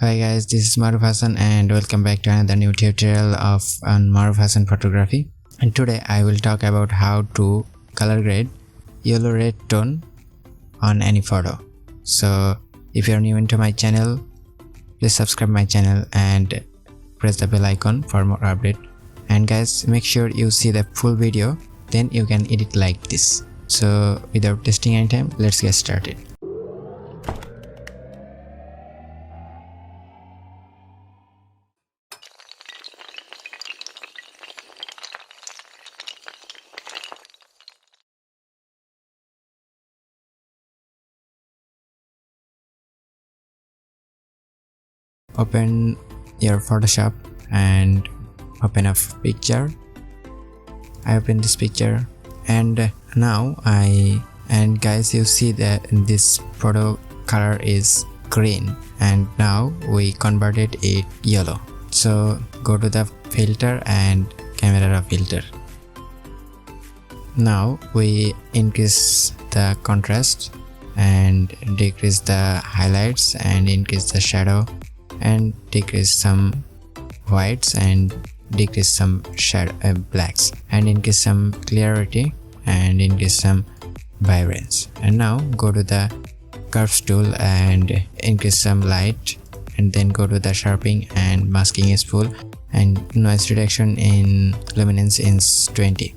Hi guys, this is Maruf Hasan and welcome back to another new tutorial on Maruf Hasan photography. And today I will talk about how to color grade yellow red tone on any photo. So if you are new into my channel, please subscribe my channel and press the bell icon for more update. And guys, make sure you see the full video, then you can edit like this. So without wasting any time, let's get started. Open your Photoshop and open a picture. I open this picture and now guys, you see that this photo color is green and now we converted it yellow. So go to the filter and camera filter. Now we increase the contrast and decrease the highlights and increase the shadow and decrease some whites and decrease some shadow blacks and increase some clarity and increase some vibrance. And now go to the curves tool and increase some light, and then go to the sharpening and masking is full and noise reduction in luminance is 20.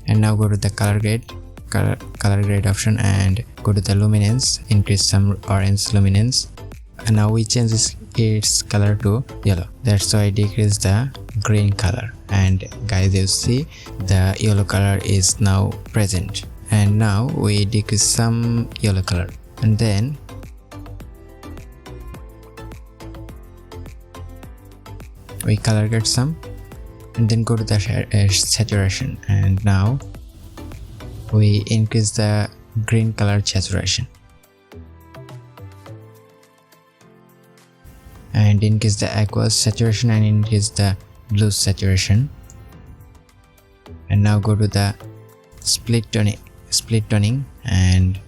And now go to the color grade option and go to the luminance, increase some orange luminance. And now we change its color to yellow. That's why I decrease the green color. And guys, you see the yellow color is now present. And now we decrease some yellow color. And then we color grade some. And then go to the saturation. And now we increase the green color saturation. And increase the aqua saturation and increase the blue saturation. And now go to the split toning and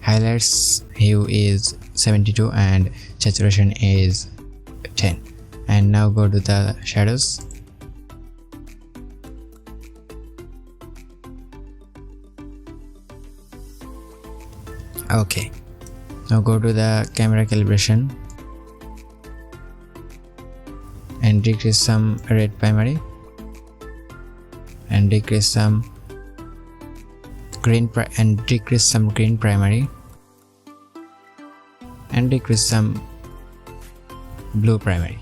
highlights hue is 72 and saturation is 10. And now go to the shadows. Okay, now go to the camera calibration and decrease some red primary and decrease some green primary and decrease some blue primary.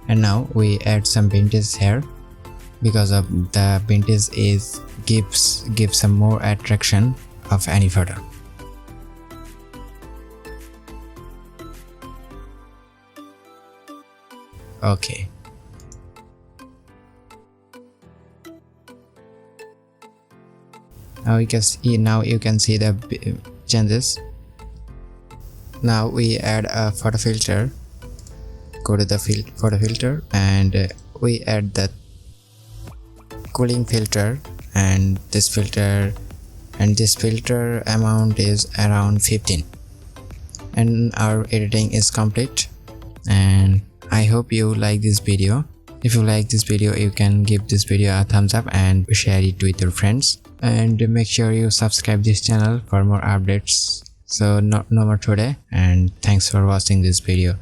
And now we add some vintage here because of the vintage gives some more attraction of any photo. Okay. Now you can see the changes. Now we add a photo filter. Go to the photo filter and we add the cooling filter, and this filter amount is around 15. And our editing is complete. And I hope you like this video. If you like this video, you can give this video a thumbs up and share it with your friends. And make sure you subscribe this channel for more updates. So no more today, and thanks for watching this video.